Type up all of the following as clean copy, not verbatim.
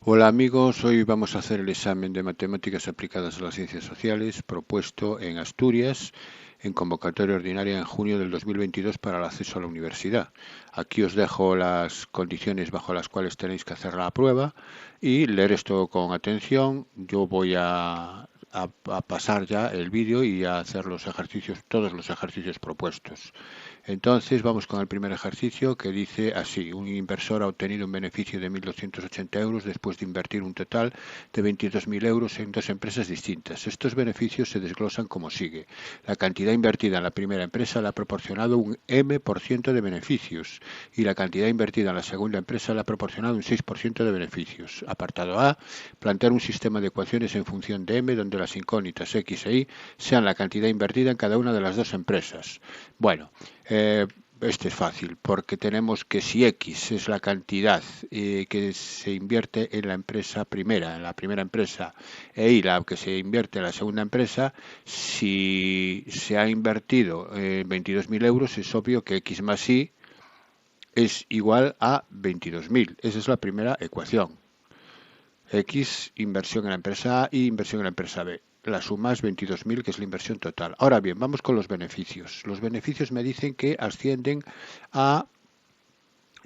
Hola amigos, hoy vamos a hacer el examen de matemáticas aplicadas a las ciencias sociales propuesto en Asturias en convocatoria ordinaria en junio del 2022 para el acceso a la universidad. Aquí os dejo las condiciones bajo las cuales tenéis que hacer la prueba y leer esto con atención. Yo voy a pasar ya el vídeo y a hacer los ejercicios, todos los ejercicios propuestos. Entonces vamos con el primer ejercicio que dice así: un inversor ha obtenido un beneficio de 1.280 euros después de invertir un total de 22.000 euros en dos empresas distintas. Estos beneficios se desglosan como sigue. La cantidad invertida en la primera empresa le ha proporcionado un M% de beneficios y la cantidad invertida en la segunda empresa le ha proporcionado un 6% de beneficios. Apartado A: plantear un sistema de ecuaciones en función de M donde las incógnitas X e Y sean la cantidad invertida en cada una de las dos empresas. Bueno, este es fácil, porque tenemos que si X es la cantidad que se invierte en la empresa primera, en la primera empresa, e Y la que se invierte en la segunda empresa, si se ha invertido 22.000 euros, es obvio que X más Y es igual a 22.000. Esa es la primera ecuación. X, inversión en la empresa A y inversión en la empresa B. La suma es 22.000, que es la inversión total. Ahora bien, vamos con los beneficios. Los beneficios me dicen que ascienden a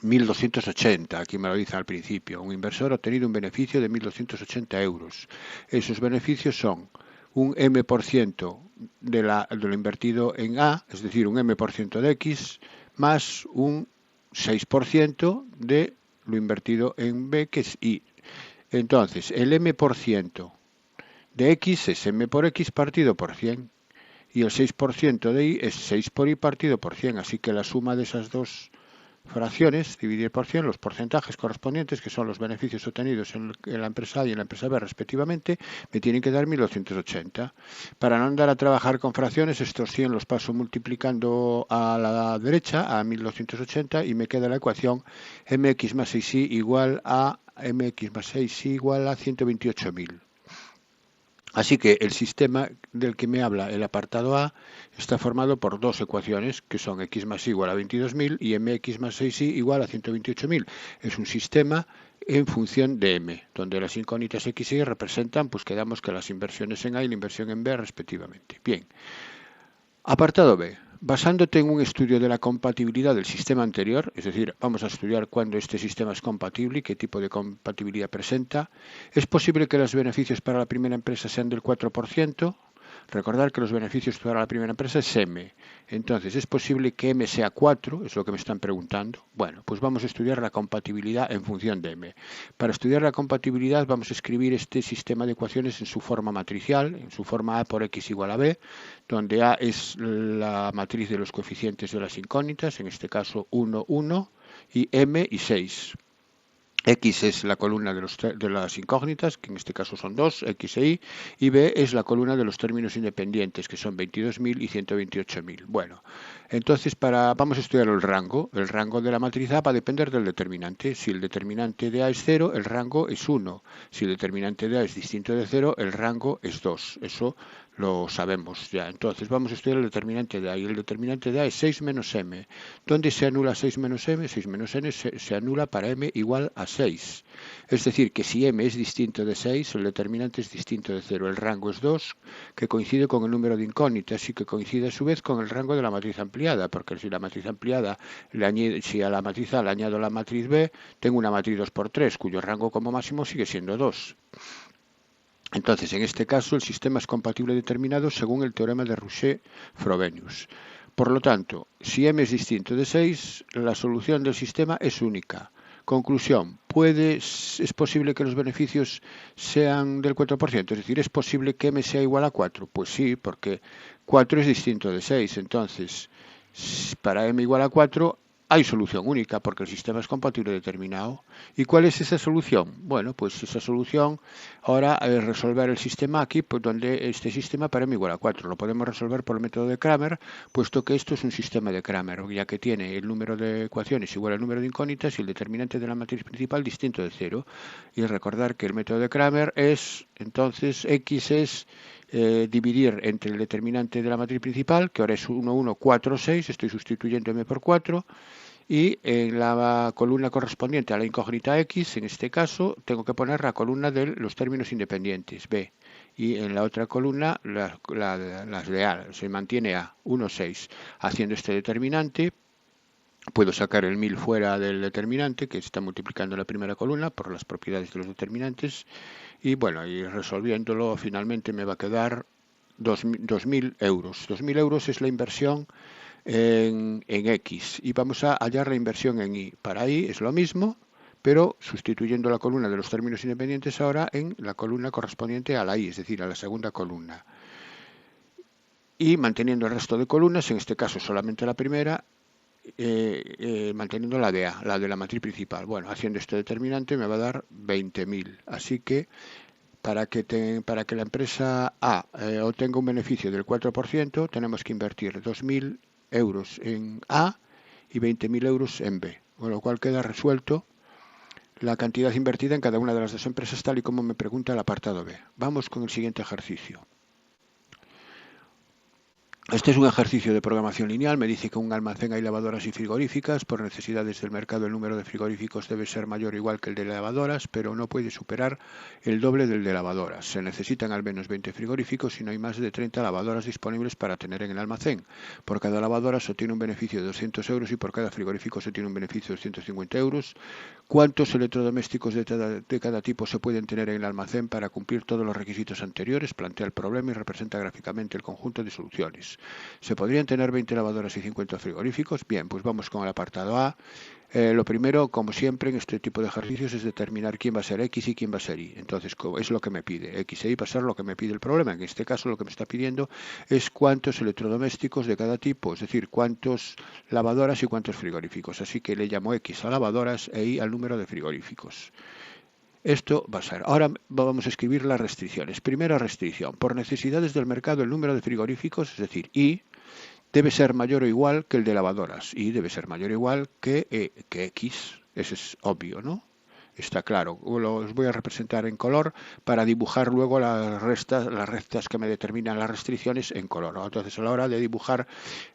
1.280, aquí me lo dice al principio. Un inversor ha obtenido un beneficio de 1.280 euros. Esos beneficios son un M% de lo invertido en A, es decir, un M% de X, más un 6% de lo invertido en B, que es Y. Entonces, el M% de X es M por X partido por 100 y el 6% de Y es 6 por Y partido por 100. Así que la suma de esas dos fracciones, dividir por 100, los porcentajes correspondientes, que son los beneficios obtenidos en la empresa A y en la empresa B respectivamente, me tienen que dar 1.280. Para no andar a trabajar con fracciones, estos 100 los paso multiplicando a la derecha, a 1.280, y me queda la ecuación mx más 6y igual a mx más 6y igual a 128.000. Así que el sistema del que me habla el apartado A está formado por dos ecuaciones que son x más y igual a 22.000 y mx más 6y igual a 128.000. Es un sistema en función de m, donde las incógnitas x y y representan, pues quedamos que las inversiones en A y la inversión en B respectivamente. Bien, apartado B. Basándote en un estudio de la compatibilidad del sistema anterior, es decir, vamos a estudiar cuándo este sistema es compatible y qué tipo de compatibilidad presenta, es posible que los beneficios para la primera empresa sean del 4%. Recordar que los beneficios para la primera empresa es M. Entonces, ¿es posible que M sea 4? Es lo que me están preguntando. Bueno, pues vamos a estudiar la compatibilidad en función de M. Para estudiar la compatibilidad vamos a escribir este sistema de ecuaciones en su forma matricial, en su forma A por X igual a B, donde A es la matriz de los coeficientes de las incógnitas, en este caso 1, 1, y M y 6. X es la columna de las incógnitas, que en este caso son 2, X e Y B es la columna de los términos independientes, que son 22.000 y 128.000. Bueno, entonces vamos a estudiar el rango. El rango de la matriz A va a depender del determinante. Si el determinante de A es 0, el rango es 1. Si el determinante de A es distinto de 0, el rango es 2. Eso lo sabemos ya. Entonces vamos a estudiar el determinante de A, y el determinante de A es 6 menos M. ¿Dónde se anula 6 menos M? 6 menos N se anula para M igual a 6. Es decir, que si M es distinto de 6, el determinante es distinto de 0. El rango es 2, que coincide con el número de incógnitas y que coincide a su vez con el rango de la matriz ampliada, porque si la matriz ampliada, si a la matriz A le añado la matriz B, tengo una matriz 2 por 3, cuyo rango como máximo sigue siendo 2. Entonces, en este caso, el sistema es compatible determinado según el teorema de Rouchet-Frobenius. Por lo tanto, si M es distinto de 6, la solución del sistema es única. Conclusión, ¿es posible que los beneficios sean del 4%? Es decir, ¿es posible que M sea igual a 4? Pues sí, porque 4 es distinto de 6. Entonces, para M igual a 4, hay solución única porque el sistema es compatible determinado. ¿Y cuál es esa solución? Bueno, pues esa solución ahora es resolver el sistema aquí, pues donde este sistema para M igual a 4. Lo podemos resolver por el método de Cramer, puesto que esto es un sistema de Cramer, ya que tiene el número de ecuaciones igual al número de incógnitas y el determinante de la matriz principal distinto de 0. Y recordar que el método de Cramer es, entonces, X es dividir entre el determinante de la matriz principal, que ahora es 1, 1, 4, 6, estoy sustituyendo M por 4, Y en la columna correspondiente a la incógnita X, en este caso, tengo que poner la columna de los términos independientes, B. Y en la otra columna, las de A, se mantiene A, 1, 6. Haciendo este determinante, puedo sacar el 1000 fuera del determinante, que está multiplicando la primera columna por las propiedades de los determinantes. Y bueno, y resolviéndolo, finalmente me va a quedar 2.000 euros. 2.000 euros es la inversión en X y vamos a hallar la inversión en Y. Para Y es lo mismo, pero sustituyendo la columna de los términos independientes ahora en la columna correspondiente a la Y, es decir, a la segunda columna. Y manteniendo el resto de columnas, en este caso solamente la primera, manteniendo la de A, la de la matriz principal. Bueno, haciendo este determinante me va a dar 20.000. Así que para que la empresa A obtenga un beneficio del 4%, tenemos que invertir 2.000 euros en A y 20.000 euros en B, con lo cual queda resuelto la cantidad invertida en cada una de las dos empresas, tal y como me pregunta el apartado B. Vamos con el siguiente ejercicio. Este es un ejercicio de programación lineal. Me dice que un almacén hay lavadoras y frigoríficas. Por necesidades del mercado, el número de frigoríficos debe ser mayor o igual que el de lavadoras, pero no puede superar el doble del de lavadoras. Se necesitan al menos 20 frigoríficos y no hay más de 30 lavadoras disponibles para tener en el almacén. Por cada lavadora se obtiene un beneficio de 200 euros y por cada frigorífico se obtiene un beneficio de 250 euros. ¿Cuántos electrodomésticos de cada tipo se pueden tener en el almacén para cumplir todos los requisitos anteriores? Plantea el problema y representa gráficamente el conjunto de soluciones. ¿Se podrían tener 20 lavadoras y 50 frigoríficos? Bien, pues vamos con el apartado A. Lo primero, como siempre en este tipo de ejercicios, es determinar quién va a ser X y quién va a ser Y. Entonces, es lo que me pide. X e Y va a ser lo que me pide el problema. En este caso, lo que me está pidiendo es cuántos electrodomésticos de cada tipo, es decir, cuántos lavadoras y cuántos frigoríficos. Así que le llamo X a lavadoras e Y al número de frigoríficos. Esto va a ser. Ahora vamos a escribir las restricciones. Primera restricción. Por necesidades del mercado, el número de frigoríficos, es decir, Y, debe ser mayor o igual que el de lavadoras. Y debe ser mayor o igual que X. Eso es obvio, ¿no? Está claro. Los voy a representar en color para dibujar luego las rectas que me determinan las restricciones en color. Entonces, a la hora de dibujar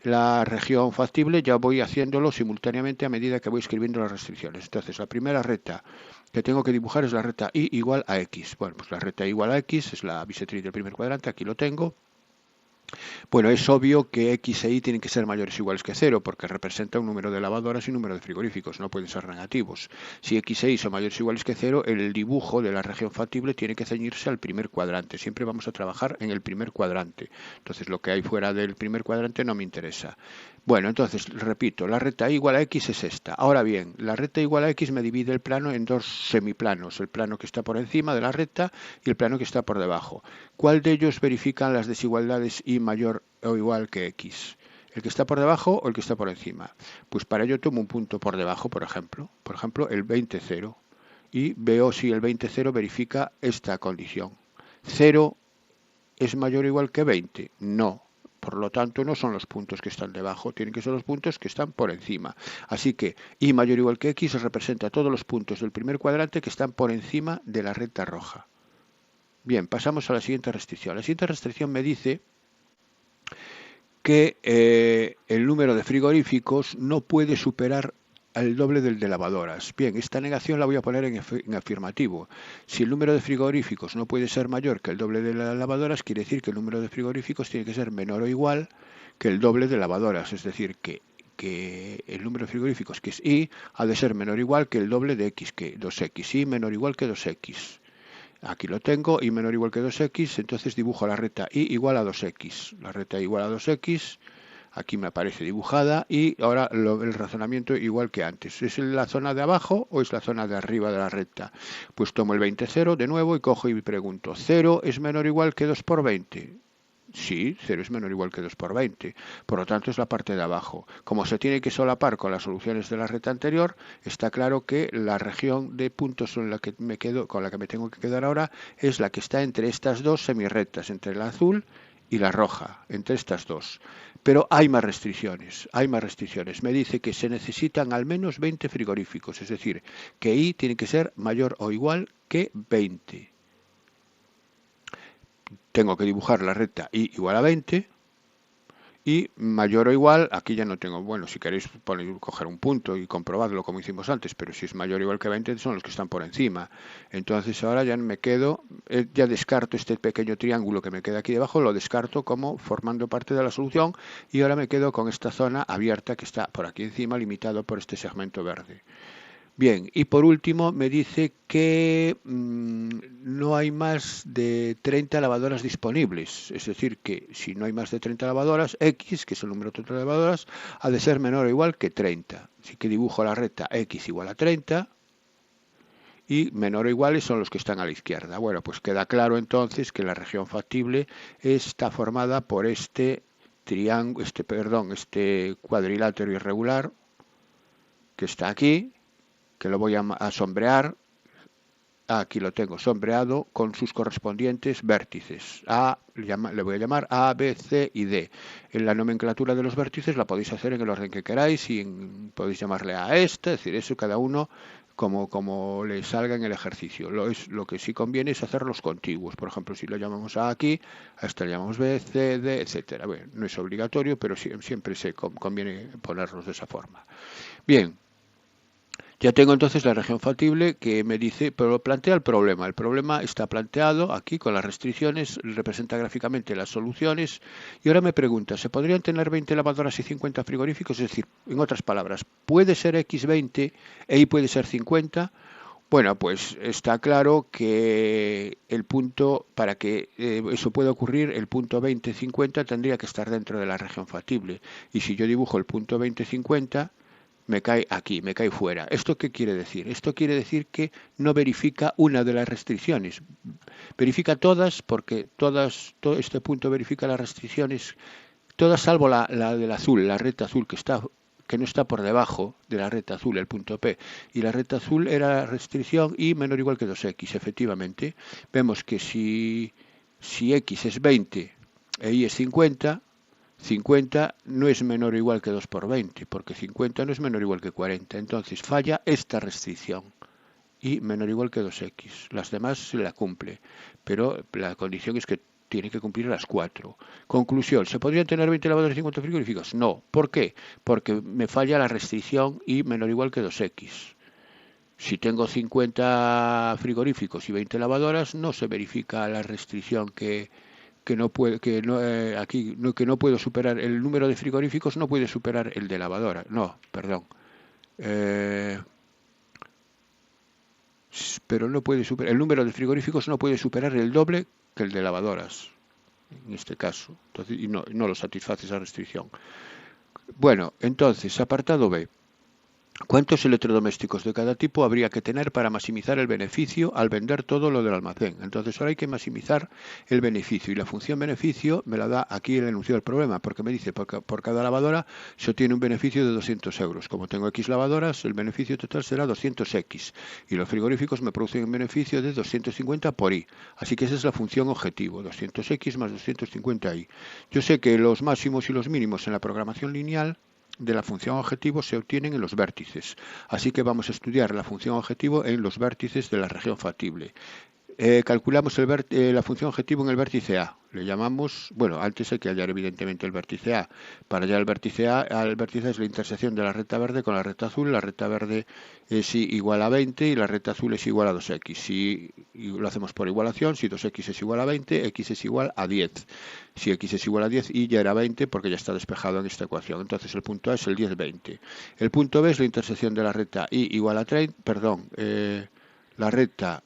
la región factible, ya voy haciéndolo simultáneamente a medida que voy escribiendo las restricciones. Entonces, la primera recta que tengo que dibujar es la recta Y igual a X. Bueno, pues la recta Y igual a X es la bisectriz del primer cuadrante. Aquí lo tengo. Bueno, es obvio que X e Y tienen que ser mayores o iguales que 0, porque representa un número de lavadoras y un número de frigoríficos, no pueden ser negativos. Si X e Y son mayores o iguales que 0, el dibujo de la región factible tiene que ceñirse al primer cuadrante. Siempre vamos a trabajar en el primer cuadrante. Entonces, lo que hay fuera del primer cuadrante no me interesa. Bueno, entonces, repito, la recta Y igual a X es esta. Ahora bien, la recta igual a X me divide el plano en dos semiplanos, el plano que está por encima de la recta y el plano que está por debajo. ¿Cuál de ellos verifican las desigualdades Y mayor o igual que X? ¿El que está por debajo o el que está por encima? Pues para ello tomo un punto por debajo, por ejemplo el 20, 0, y veo si el 20, 0 verifica esta condición. 0 es mayor o igual que 20, no. Por lo tanto, no son los puntos que están debajo, tienen que ser los puntos que están por encima. Así que Y mayor o igual que X representa todos los puntos del primer cuadrante que están por encima de la recta roja. Bien, pasamos a la siguiente restricción. La siguiente restricción me dice que el número de frigoríficos no puede superar al doble del de lavadoras. Bien, esta negación la voy a poner en afirmativo. Si el número de frigoríficos no puede ser mayor que el doble de las lavadoras, quiere decir que el número de frigoríficos tiene que ser menor o igual que el doble de lavadoras. Es decir, que el número de frigoríficos, que es Y, ha de ser menor o igual que el doble de X, que 2X. Y menor o igual que 2X. Aquí lo tengo, Y menor o igual que 2X, entonces dibujo la recta Y igual a 2X. La recta Y igual a 2X, aquí me aparece dibujada, y ahora el razonamiento igual que antes. ¿Es la zona de abajo o es la zona de arriba de la recta? Pues tomo el 20, 0 de nuevo y cojo y pregunto, ¿0 es menor o igual que 2 por 20? Sí, 0 es menor o igual que 2 por 20. Por lo tanto, es la parte de abajo. Como se tiene que solapar con las soluciones de la recta anterior, está claro que la región de puntos con la que me tengo que quedar ahora es la que está entre estas dos semirrectas, entre la azul y la roja, entre estas dos. Pero hay más restricciones, Me dice que se necesitan al menos 20 frigoríficos, es decir, que Y tiene que ser mayor o igual que 20. Tengo que dibujar la recta Y igual a 20 y mayor o igual, aquí ya no tengo, bueno, si queréis coger un punto y comprobarlo como hicimos antes, pero si es mayor o igual que 20 son los que están por encima. Entonces ahora ya me quedo, ya descarto este pequeño triángulo que me queda aquí debajo, lo descarto como formando parte de la solución y ahora me quedo con esta zona abierta que está por aquí encima, limitado por este segmento verde. Bien, y por último me dice que no hay más de 30 lavadoras disponibles. Es decir, que si no hay más de 30 lavadoras, X, que es el número total de lavadoras, ha de ser menor o igual que 30. Así que dibujo la recta X igual a 30 y menor o iguales son los que están a la izquierda. Bueno, pues queda claro entonces que la región factible está formada por este triángulo, este cuadrilátero irregular que está aquí, que lo voy a sombrear. Aquí lo tengo sombreado con sus correspondientes vértices. Le voy a llamar A, B, C y D. En la nomenclatura de los vértices la podéis hacer en el orden que queráis y podéis llamarle a esta, es decir, eso cada uno como le salga en el ejercicio. Lo que sí conviene es hacer los contiguos. Por ejemplo, si lo llamamos A aquí, a este le llamamos B, C, D, etcétera. Bueno, no es obligatorio, pero siempre conviene ponerlos de esa forma. Bien. Ya tengo entonces la región factible que me dice, pero plantea el problema. El problema está planteado aquí con las restricciones, representa gráficamente las soluciones y ahora me pregunta, ¿se podrían tener 20 lavadoras y 50 frigoríficos? Es decir, en otras palabras, ¿puede ser X 20 e Y puede ser 50? Bueno, pues está claro que el punto, para que eso pueda ocurrir, el punto 20-50 tendría que estar dentro de la región factible. Y si yo dibujo el punto 20-50, me cae aquí, me cae fuera. ¿Esto qué quiere decir? Esto quiere decir que no verifica una de las restricciones. Verifica todas porque todo este punto verifica las restricciones, todas salvo la del azul, la recta azul que no está por debajo de la recta azul, el punto P. Y la recta azul era la restricción y menor o igual que 2x, efectivamente. Vemos que si x es 20 e y es 50, 50 no es menor o igual que 2 por 20, porque 50 no es menor o igual que 40. Entonces falla esta restricción y menor o igual que 2x. Las demás se la cumple, pero la condición es que tiene que cumplir las 4. Conclusión, ¿se podrían tener 20 lavadores y 50 frigoríficos? No. ¿Por qué? Porque me falla la restricción y menor o igual que 2x. Si tengo 50 frigoríficos y 20 lavadoras, no se verifica la restricción que no puede, que no, aquí no, que no puedo superar el número de frigoríficos, no puede superar el de lavadora. No, perdón. Pero no puede superar, el número de frigoríficos no puede superar el doble que el de lavadoras, en este caso. Entonces, y no lo satisface esa restricción. Bueno, entonces, apartado B. ¿Cuántos electrodomésticos de cada tipo habría que tener para maximizar el beneficio al vender todo lo del almacén? Entonces ahora hay que maximizar el beneficio y la función beneficio me la da aquí el enunciado del problema, porque me dice por cada lavadora se obtiene un beneficio de 200 euros. Como tengo X lavadoras, el beneficio total será 200X y los frigoríficos me producen un beneficio de 250 por Y. Así que esa es la función objetivo, 200X más 250Y. Yo sé que los máximos y los mínimos en la programación lineal de la función objetivo se obtienen en los vértices. Así que vamos a estudiar la función objetivo en los vértices de la región factible. Calculamos la función objetivo en el vértice A. Le llamamos, bueno, antes hay que hallar evidentemente el vértice A. Para hallar el vértice A, el vértice es la intersección de la recta verde con la recta azul. La recta verde es igual a 20 y la recta azul es igual a 2x. Si lo hacemos por igualación, si 2x es igual a 20, x es igual a 10. Si x es igual a 10, y ya era 20 porque ya está despejado en esta ecuación. Entonces el punto A es el 10, 20. El punto B es la intersección de la recta y igual a 30, la recta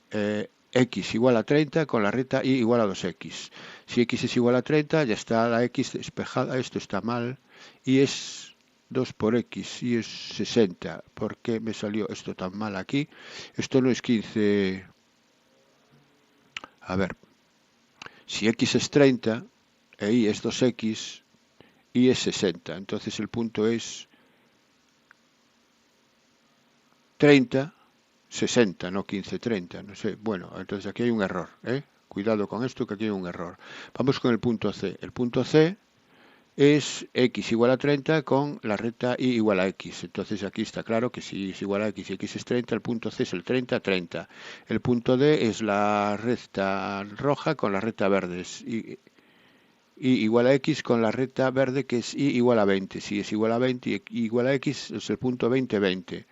x igual a 30 con la recta y igual a 2x. Si x es igual a 30, ya está la x despejada, esto está mal, y es 2 por x, y es 60. ¿Por qué me salió esto tan mal aquí? Esto no es 15. A ver, si x es 30, e y es 2x, y es 60. Entonces el punto es 30, 60, no 15, 30, no sé. Bueno, entonces aquí hay un error, ¿eh? Cuidado con esto, que aquí hay un error. Vamos con el punto C. El punto C es x igual a 30 con la recta y igual a x. Entonces aquí está claro que si es igual a x y x es 30, el punto C es el 30, 30. El punto D es la recta roja con la recta verde. y igual a x con la recta verde que es y igual a 20. Si es igual a 20 y igual a x es el punto 20, 20.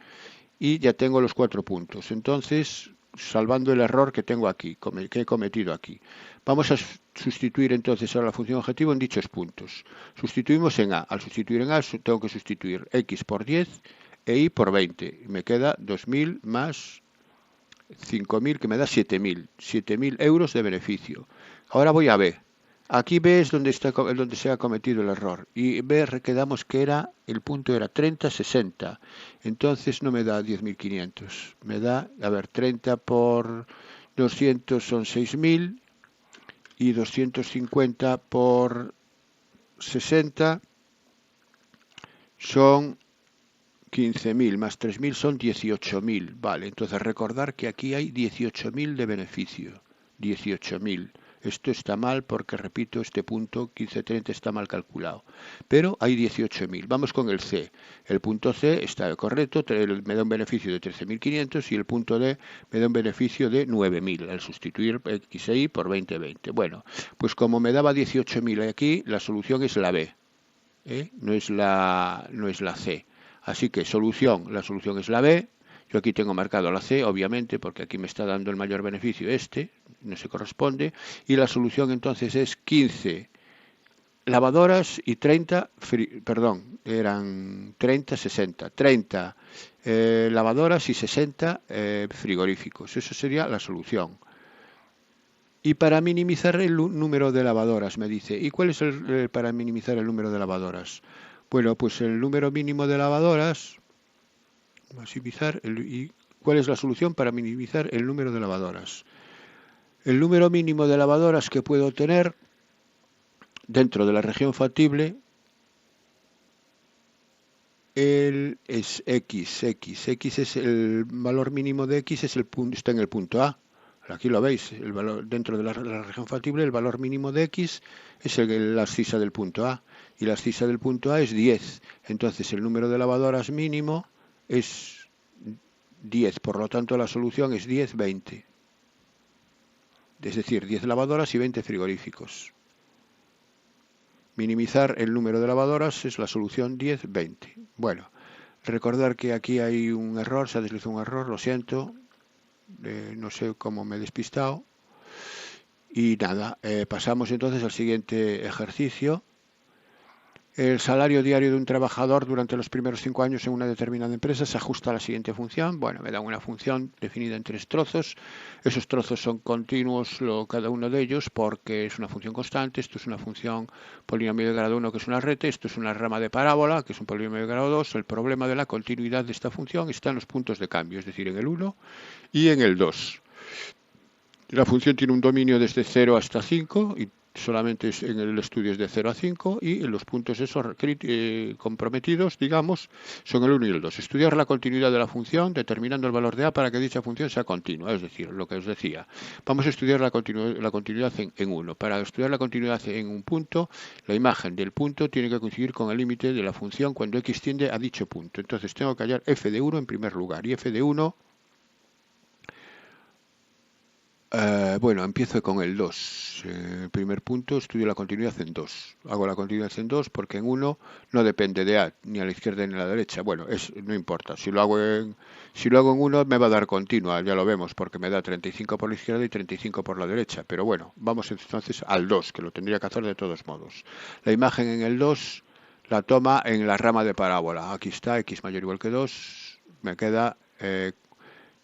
Y ya tengo los 4 puntos. Entonces, salvando el error que tengo aquí, que he cometido aquí. Vamos a sustituir entonces ahora la función objetivo en dichos puntos. Sustituimos en a. Al sustituir en a tengo que sustituir x por 10 e y por 20. Me queda 2.000 más 5.000, que me da 7.000. 7.000 euros de beneficio. Ahora voy a B. Aquí B es donde se ha cometido el error. Y B quedamos que el punto era 30, 60. Entonces no me da 10.500. Me da, a ver, 30 por 200 son 6.000. Y 250 por 60 son 15.000, más 3.000 son 18.000. Vale, entonces recordar que aquí hay 18.000 de beneficio. 18.000. Esto está mal porque, repito, este punto 15.30 está mal calculado. Pero hay 18.000. Vamos con el C. El punto C está correcto, me da un beneficio de 13.500 y el punto D me da un beneficio de 9.000 al sustituir X e Y por 20, 20. Bueno, pues como me daba 18.000 aquí, la solución es la B. No es la C. Así que la solución es la B. Yo aquí tengo marcado la C, obviamente, porque aquí me está dando el mayor beneficio no se corresponde. Y la solución entonces es 15 lavadoras y 30, eran 30, 60. 30 lavadoras y 60 frigoríficos. Eso sería la solución. Y para minimizar el número de lavadoras, me dice. ¿Y cuál es para minimizar el número de lavadoras? Bueno, pues el número mínimo de lavadoras, ¿y cuál es la solución para minimizar el número de lavadoras? El número mínimo de lavadoras que puedo tener dentro de la región factible es X. X es el valor mínimo de X, está en el punto A. Aquí lo veis, el valor dentro de la región factible, el valor mínimo de X es la abscisa del punto A. Y la abscisa del punto A es 10. Entonces el número de lavadoras mínimo es 10. Por lo tanto la solución es 10, 20. Es decir, 10 lavadoras y 20 frigoríficos. Minimizar el número de lavadoras es la solución 10, 20. Bueno, recordar que aquí hay un error, se ha deslizado un error, lo siento. No sé cómo me he despistado. Y nada, pasamos entonces al siguiente ejercicio. El salario diario de un trabajador durante los primeros 5 años en una determinada empresa se ajusta a la siguiente función. Bueno, me da una función definida en 3 trozos. Esos trozos son continuos, cada uno de ellos, porque es una función constante. Esto es una función polinomio de grado 1, que es una rete. Esto es una rama de parábola, que es un polinomio de grado 2. El problema de la continuidad de esta función está en los puntos de cambio, es decir, en el 1 y en el 2. La función tiene un dominio desde 0 hasta 5 y solamente en el estudio es de 0 a 5 y los puntos esos comprometidos, digamos, son el 1 y el 2. Estudiar la continuidad de la función determinando el valor de a para que dicha función sea continua, es decir, lo que os decía. Vamos a estudiar la continuidad en 1. Para estudiar la continuidad en un punto, la imagen del punto tiene que coincidir con el límite de la función cuando x tiende a dicho punto. Entonces tengo que hallar f de 1 en primer lugar y f de 1... bueno, empiezo con el 2. Primer punto, estudio la continuidad en 2. Hago la continuidad en 2 porque en 1 no depende de A, ni a la izquierda ni a la derecha. Bueno, no importa. Si lo hago en 1 me va a dar continua, ya lo vemos, porque me da 35 por la izquierda y 35 por la derecha. Pero bueno, vamos entonces al 2, que lo tendría que hacer de todos modos. La imagen en el 2 la toma en la rama de parábola. Aquí está, x mayor o igual que 2. Me queda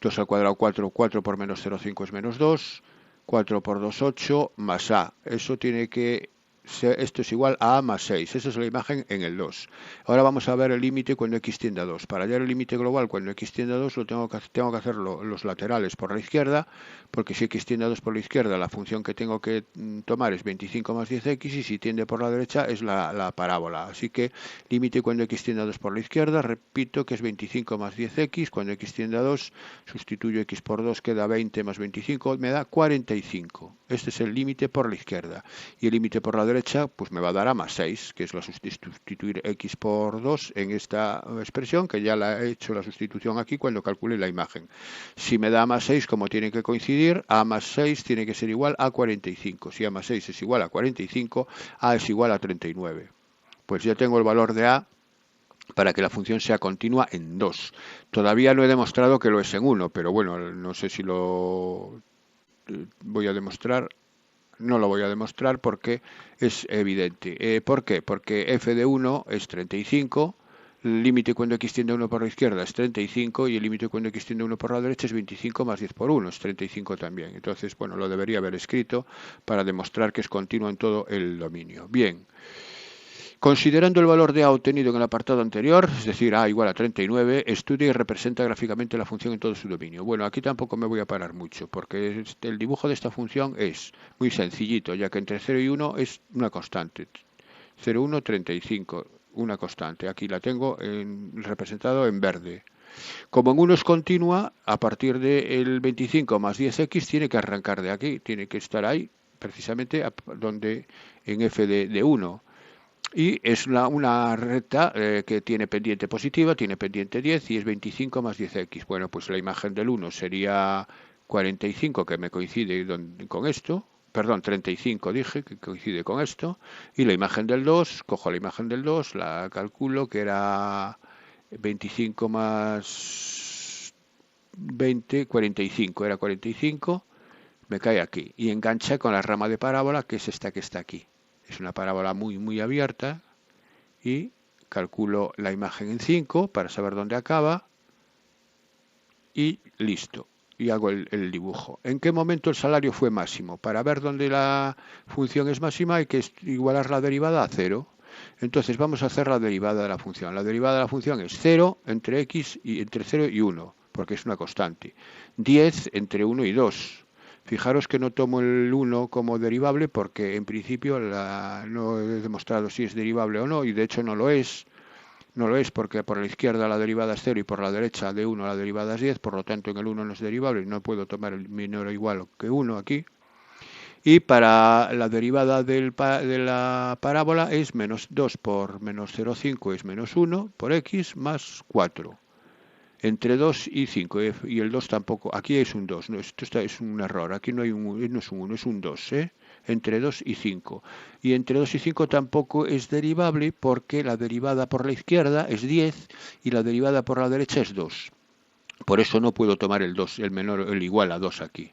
2 al cuadrado 4, 4 por menos 0,5 es menos 2, 4 por 2, 8, más A. Eso tiene que ser, esto es igual a A más 6. Esa es la imagen en el 2. Ahora vamos a ver el límite cuando x tiende a 2. Para hallar el límite global cuando x tiende a 2, tengo que hacer los laterales por la izquierda, porque si x tiende a 2 por la izquierda, la función que tengo que tomar es 25 más 10x, y si tiende por la derecha es la parábola. Así que límite cuando x tiende a 2 por la izquierda, repito que es 25 más 10x, cuando x tiende a 2, sustituyo x por 2, queda 20 más 25, me da 45. Este es el límite por la izquierda. Y el límite por la derecha derecha, pues me va a dar a más 6, que es la sustituir x por 2 en esta expresión, que ya la he hecho la sustitución aquí cuando calculé la imagen. Si me da a más 6, como tiene que coincidir, a más 6 tiene que ser igual a 45. Si a más 6 es igual a 45, a es igual a 39. Pues ya tengo el valor de a para que la función sea continua en 2. Todavía no he demostrado que lo es en 1, pero bueno, no sé si lo voy a demostrar. No lo voy a demostrar porque es evidente. ¿Por qué? Porque f de 1 es 35, el límite cuando x tiende a 1 por la izquierda es 35 y el límite cuando x tiende a 1 por la derecha es 25 más 10 por 1, es 35 también. Entonces, bueno, lo debería haber escrito para demostrar que es continuo en todo el dominio. Bien. Considerando el valor de a obtenido en el apartado anterior, es decir, a igual a 39, estudia y representa gráficamente la función en todo su dominio. Bueno, aquí tampoco me voy a parar mucho, porque el dibujo de esta función es muy sencillito, ya que entre 0 y 1 es una constante. 0, 1, 35, una constante. Aquí la tengo representado en verde. Como en 1 es continua, a partir del 25 más 10x tiene que arrancar de aquí, tiene que estar ahí, precisamente donde en f de 1. Y es una recta que tiene pendiente positiva, tiene pendiente 10 y es 25 más 10x. Bueno, pues la imagen del 1 sería 45, que me coincide con esto. Perdón, 35 dije, que coincide con esto. Y la imagen del 2, cojo la imagen del 2, la calculo, que era 25 más 20, 45. Era 45, me cae aquí. Y engancha con la rama de parábola, que es esta que está aquí. Es una parábola muy abierta y calculo la imagen en 5 para saber dónde acaba y listo. Y hago el dibujo. ¿En qué momento el salario fue máximo? Para ver dónde la función es máxima hay que igualar la derivada a 0. Entonces vamos a hacer la derivada de la función. La derivada de la función es 0 entre x y entre 0 y 1, porque es una constante. 10 entre 1 y 2. Fijaros que no tomo el 1 como derivable porque en principio no he demostrado si es derivable o no, y de hecho no lo es. No lo es porque por la izquierda la derivada es 0 y por la derecha de 1 la derivada es 10, por lo tanto en el 1 no es derivable y no puedo tomar el menor o igual que 1 aquí. Y para la derivada de la parábola es menos 2 por menos 0,5 es menos 1 por x más 4. Entre 2 y 5, y el 2 tampoco, aquí es un 2, no, esto es un error, aquí no, no es un 1, es un 2, entre 2 y 5. Y entre 2 y 5 tampoco es derivable porque la derivada por la izquierda es 10 y la derivada por la derecha es 2. Por eso no puedo tomar el 2, el menor, el igual a 2 aquí.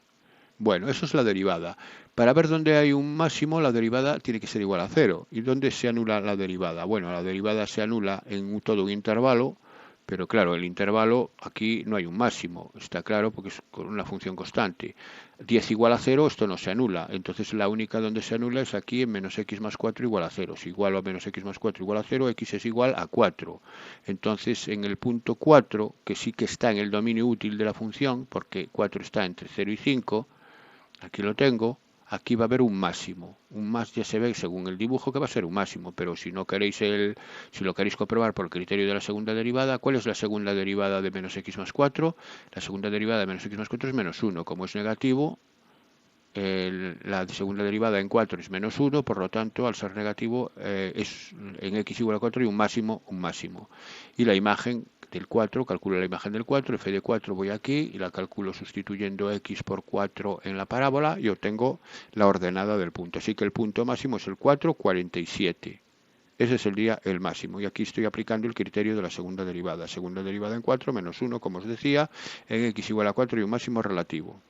Bueno, eso es la derivada. Para ver dónde hay un máximo, la derivada tiene que ser igual a 0. ¿Y dónde se anula la derivada? Bueno, la derivada se anula en todo un intervalo, pero claro, el intervalo aquí no hay un máximo, está claro, porque es con una función constante. 10 igual a 0, esto no se anula. Entonces la única donde se anula es aquí en menos x más 4 igual a 0. Si igual a menos x más 4 igual a 0, x es igual a 4. Entonces en el punto 4, que sí que está en el dominio útil de la función, porque 4 está entre 0 y 5, aquí lo tengo, aquí va a haber un máximo. Un más ya se ve según el dibujo que va a ser un máximo, pero si no queréis si lo queréis comprobar por el criterio de la segunda derivada, ¿cuál es la segunda derivada de menos x más 4? La segunda derivada de menos x más 4 es menos 1. Como es negativo, la segunda derivada en 4 es menos 1, por lo tanto, al ser negativo, es en x igual a 4 y un máximo. Y la imagen del 4, calculo la imagen del 4, f de 4 voy aquí y la calculo sustituyendo x por 4 en la parábola y obtengo la ordenada del punto. Así que el punto máximo es el 4, 47. Ese sería el máximo. Y aquí estoy aplicando el criterio de la segunda derivada. Segunda derivada en 4 menos 1, como os decía, en x igual a 4 y un máximo relativo.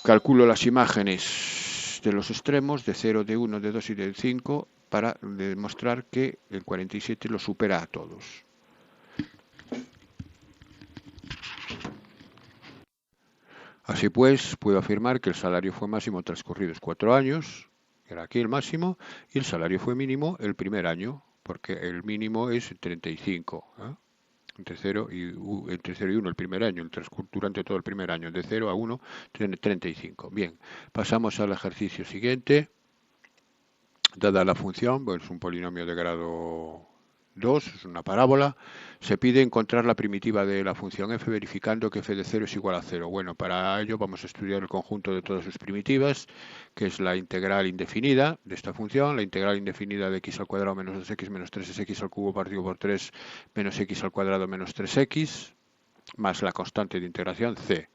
Calculo las imágenes de los extremos de 0, de 1, de 2 y de 5 para demostrar que el 47 lo supera a todos. Así pues, puedo afirmar que el salario fue máximo transcurridos 4 años, era aquí el máximo, y el salario fue mínimo el primer año, porque el mínimo es 35. Entre 0 y 1 el primer año, durante todo el primer año, de 0 a 1, tiene 35. Bien, pasamos al ejercicio siguiente. Dada la función, pues es un polinomio de grado 2, es una parábola, se pide encontrar la primitiva de la función f verificando que f de 0 es igual a 0. Bueno, para ello vamos a estudiar el conjunto de todas sus primitivas, que es la integral indefinida de esta función, la integral indefinida de x al cuadrado menos 2x menos 3 es x al cubo partido por 3 menos x al cuadrado menos 3x, más la constante de integración c.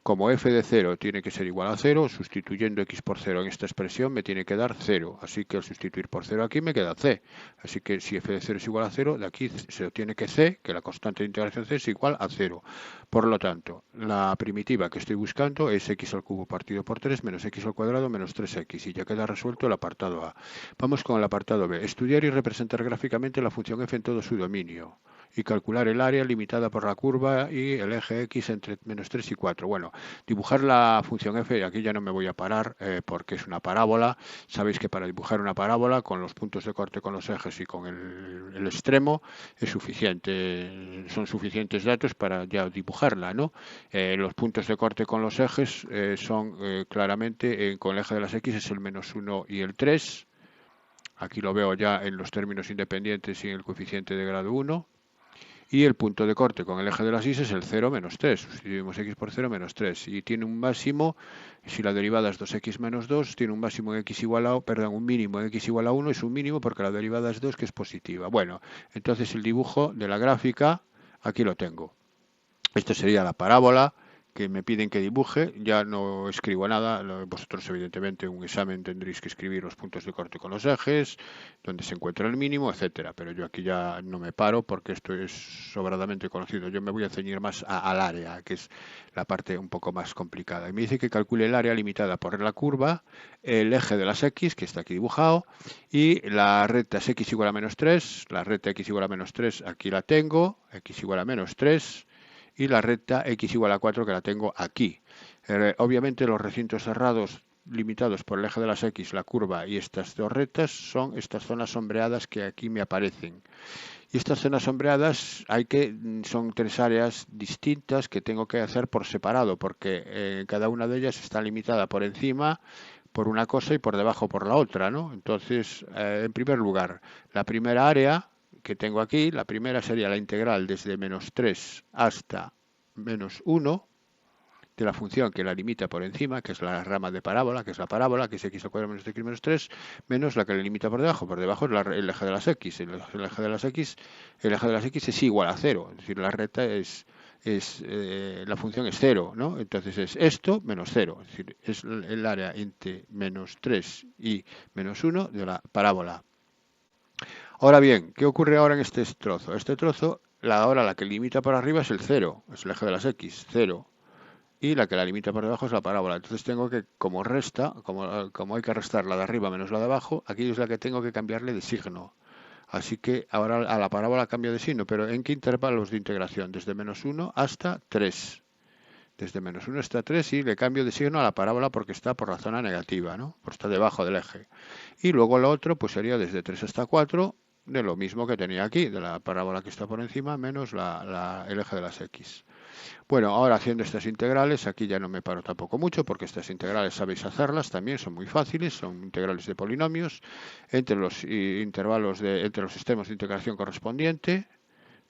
Como f de 0 tiene que ser igual a 0, sustituyendo x por 0 en esta expresión me tiene que dar 0. Así que al sustituir por 0 aquí me queda c. Así que si f de 0 es igual a 0, de aquí se obtiene que c, que la constante de integración c es igual a 0. Por lo tanto, la primitiva que estoy buscando es x al cubo partido por 3 menos x al cuadrado menos 3x. Y ya queda resuelto el apartado A. Vamos con el apartado B. Estudiar y representar gráficamente la función f en todo su dominio y calcular el área limitada por la curva y el eje x entre menos 3 y 4. Bueno, dibujar la función f, aquí ya no me voy a parar porque es una parábola. Sabéis que para dibujar una parábola con los puntos de corte con los ejes y con el extremo es suficiente, son suficientes datos para ya dibujarla, ¿no? Los puntos de corte con los ejes son claramente, con el eje de las x es el menos 1 y el 3. Aquí lo veo ya en los términos independientes y en el coeficiente de grado 1. Y el punto de corte con el eje de las y es el 0 menos 3. Sustituimos x por 0 menos 3. Y tiene un máximo, si la derivada es 2x menos 2, tiene un máximo en x igual a, perdón, un mínimo en x igual a 1, es un mínimo porque la derivada es 2, que es positiva. Bueno, entonces el dibujo de la gráfica, aquí lo tengo. Esto sería la parábola que me piden que dibuje, ya no escribo nada, vosotros evidentemente en un examen tendréis que escribir los puntos de corte con los ejes, donde se encuentra el mínimo, etcétera, pero yo aquí ya no me paro porque esto es sobradamente conocido, yo me voy a ceñir más al área, que es la parte un poco más complicada, y me dice que calcule el área limitada por la curva, el eje de las x, que está aquí dibujado, y la recta es x igual a menos 3, la recta x igual a menos 3 aquí la tengo, x igual a menos 3, y la recta x igual a 4 que la tengo aquí. Obviamente los recintos cerrados limitados por el eje de las x, la curva y estas dos rectas son estas zonas sombreadas que aquí me aparecen. Y estas zonas sombreadas son tres áreas distintas que tengo que hacer por separado porque cada una de ellas está limitada por encima por una cosa y por debajo por la otra, ¿no? Entonces, en primer lugar, la primera área que tengo aquí, la primera sería la integral desde menos 3 hasta menos 1 de la función que la limita por encima, que es la rama de parábola, que es la parábola, que es x al cuadrado menos x menos 3, menos la que le limita por debajo. Por debajo es el eje de las x. El eje de las x es igual a 0, es decir, la recta la función es 0, ¿no? Entonces es esto menos 0, es decir, es el área entre menos 3 y menos 1 de la parábola. Ahora bien, ¿qué ocurre ahora en este trozo? Este trozo, ahora la que limita por arriba es el 0, es el eje de las x, 0. Y la que la limita por debajo es la parábola. Entonces tengo que, como resta, como hay que restar la de arriba menos la de abajo, aquí es la que tengo que cambiarle de signo. Así que ahora a la parábola cambio de signo, pero ¿en qué intervalos de integración? Desde menos 1 hasta 3. Desde menos 1 hasta 3 y le cambio de signo a la parábola porque está por la zona negativa, ¿no? Porque está debajo del eje. Y luego lo otro pues sería desde 3 hasta 4, de lo mismo que tenía aquí, de la parábola que está por encima, menos el eje de las x. Bueno, ahora haciendo estas integrales, aquí ya no me paro tampoco mucho, porque estas integrales sabéis hacerlas, también son muy fáciles, son integrales de polinomios, entre los intervalos entre los sistemas de integración correspondiente.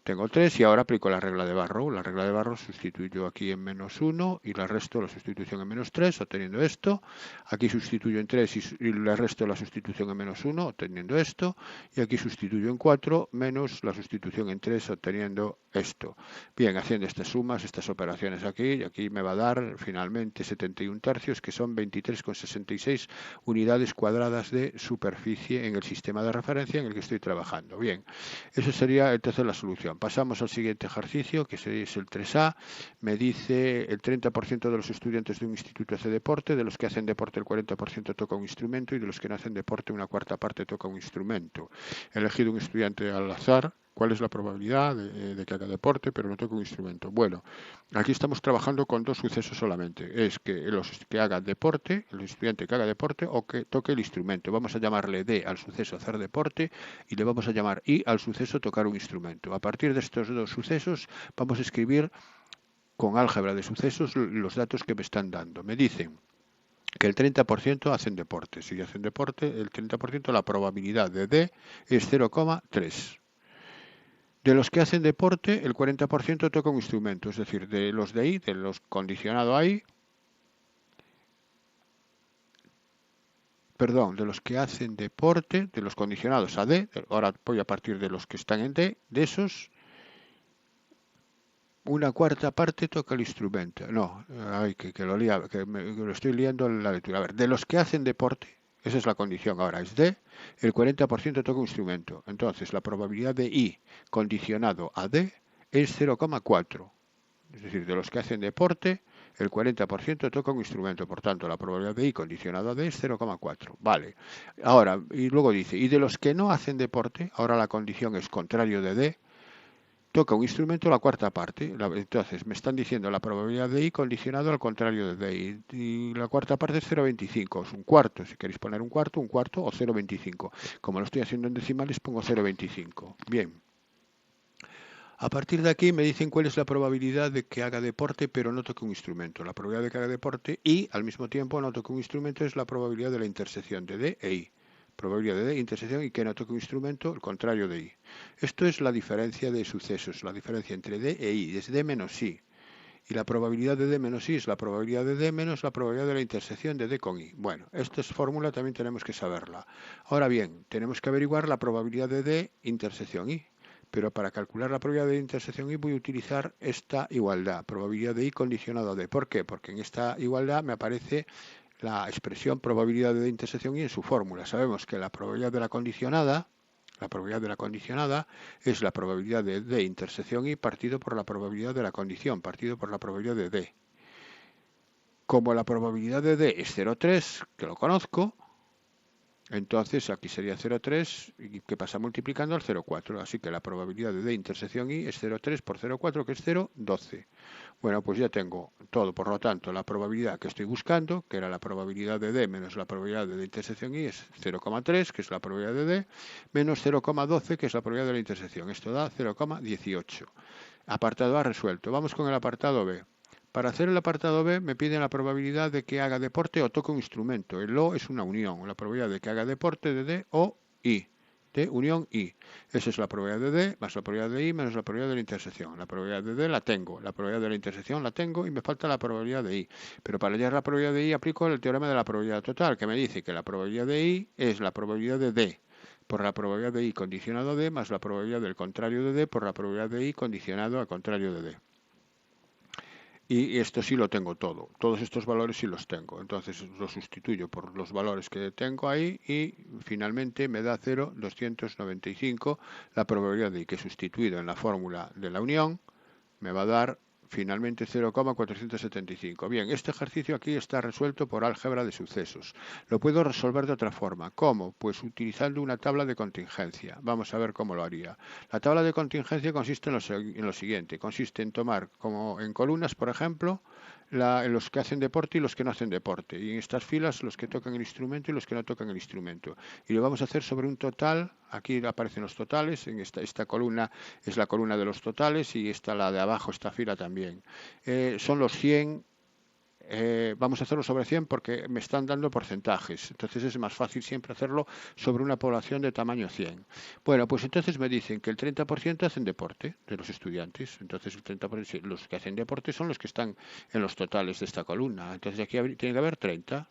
Tengo 3 y ahora aplico la regla de Barrow. La regla de Barrow sustituyo aquí en menos 1 y el resto la sustitución en menos 3, obteniendo esto. Aquí sustituyo en 3 y el resto la sustitución en menos 1, obteniendo esto. Y aquí sustituyo en 4 menos la sustitución en 3, obteniendo esto. Bien, haciendo estas sumas, estas operaciones aquí me va a dar finalmente 71 tercios, que son 23,66 unidades cuadradas de superficie en el sistema de referencia en el que estoy trabajando. Bien, eso sería entonces la solución. Pasamos al siguiente ejercicio, que es el 3A. Me dice el 30% de los estudiantes de un instituto hace deporte, de los que hacen deporte el 40% toca un instrumento y de los que no hacen deporte una cuarta parte toca un instrumento. He elegido un estudiante al azar. ¿Cuál es la probabilidad de que haga deporte pero no toque un instrumento? Bueno, aquí estamos trabajando con dos sucesos solamente. Es que que haga deporte, el estudiante que haga deporte o que toque el instrumento. Vamos a llamarle D al suceso hacer deporte y le vamos a llamar I al suceso tocar un instrumento. A partir de estos dos sucesos vamos a escribir con álgebra de sucesos los datos que me están dando. Me dicen que el 30% hacen deporte. Si hacen deporte, el 30% la probabilidad de D es 0,3. De los que hacen deporte, el 40% toca un instrumento, es decir, de los de I, de los condicionados a I, perdón, de los que hacen deporte, de los condicionados a D, ahora voy a partir de los que están en D, de esos, una cuarta parte toca el instrumento. No, ay, que lo lía, que lo estoy liando en la lectura. A ver, de los que hacen deporte, esa es la condición ahora, es D, el 40% toca un instrumento. Entonces, la probabilidad de I condicionado a D es 0,4. Es decir, de los que hacen deporte, el 40% toca un instrumento. Por tanto, la probabilidad de I condicionado a D es 0,4. Vale. Ahora, y luego dice, y de los que no hacen deporte, ahora la condición es contrario de D, toca un instrumento la cuarta parte. Entonces, me están diciendo la probabilidad de I condicionado al contrario de D. Y la cuarta parte es 0,25. Es un cuarto. Si queréis poner un cuarto o 0,25. Como lo estoy haciendo en decimales, pongo 0,25. Bien. A partir de aquí me dicen cuál es la probabilidad de que haga deporte pero no toque un instrumento. La probabilidad de que haga deporte y al mismo tiempo no toque un instrumento es la probabilidad de la intersección de D e I. Probabilidad de D, intersección y que no toque un instrumento, el contrario de I. Esto es la diferencia de sucesos, la diferencia entre D e I, es D menos I. Y la probabilidad de D menos I es la probabilidad de D menos la probabilidad de la intersección de D con I. Bueno, esta fórmula también tenemos que saberla. Ahora bien, tenemos que averiguar la probabilidad de D intersección I. Pero para calcular la probabilidad de intersección I voy a utilizar esta igualdad, probabilidad de I condicionado a D. ¿Por qué? Porque en esta igualdad me aparece la expresión probabilidad de intersección I en su fórmula. Sabemos que la probabilidad de la condicionada es la probabilidad de D intersección I partido por la probabilidad de la condición, partido por la probabilidad de D. Como la probabilidad de D es 0,3, que lo conozco, entonces aquí sería 0,3 y que pasa multiplicando al 0,4. Así que la probabilidad de D intersección I es 0,3 por 0,4, que es 0,12. Bueno, pues ya tengo todo. Por lo tanto, la probabilidad que estoy buscando, que era la probabilidad de D menos la probabilidad de D intersección I, es 0,3, que es la probabilidad de D, menos 0,12, que es la probabilidad de la intersección. Esto da 0,18. Apartado A resuelto. Vamos con el apartado B. Para hacer el apartado B me piden la probabilidad de que haga deporte o toque un instrumento. El O es una unión. La probabilidad de que haga deporte de D o I. De unión I. Esa es la probabilidad de D más la probabilidad de I menos la probabilidad de la intersección. La probabilidad de D la tengo. La probabilidad de la intersección la tengo y me falta la probabilidad de I. Pero para hallar la probabilidad de I aplico el teorema de la probabilidad total, que me dice que la probabilidad de I es la probabilidad de D por la probabilidad de I condicionado a D más la probabilidad del contrario de D por la probabilidad de I condicionado al contrario de D. Y esto sí lo tengo todo. Todos estos valores sí los tengo. Entonces lo sustituyo por los valores que tengo ahí y finalmente me da 0,295 la probabilidad de que sustituido en la fórmula de la unión me va a dar finalmente 0,475. Bien, este ejercicio aquí está resuelto por álgebra de sucesos. Lo puedo resolver de otra forma. ¿Cómo? Pues utilizando una tabla de contingencia. Vamos a ver cómo lo haría. La tabla de contingencia consiste en lo siguiente. Consiste en tomar, como en columnas, por ejemplo, los que hacen deporte y los que no hacen deporte. Y en estas filas los que tocan el instrumento y los que no tocan el instrumento. Y lo vamos a hacer sobre un total. Aquí aparecen los totales. En esta columna es la columna de los totales y la de abajo, esta fila también. Son los 100. Vamos a hacerlo sobre 100 porque me están dando porcentajes. Entonces es más fácil siempre hacerlo sobre una población de tamaño 100. Bueno, pues entonces me dicen que el 30% hacen deporte de los estudiantes. Entonces el 30%, los que hacen deporte son los que están en los totales de esta columna. Entonces aquí tiene que haber 30.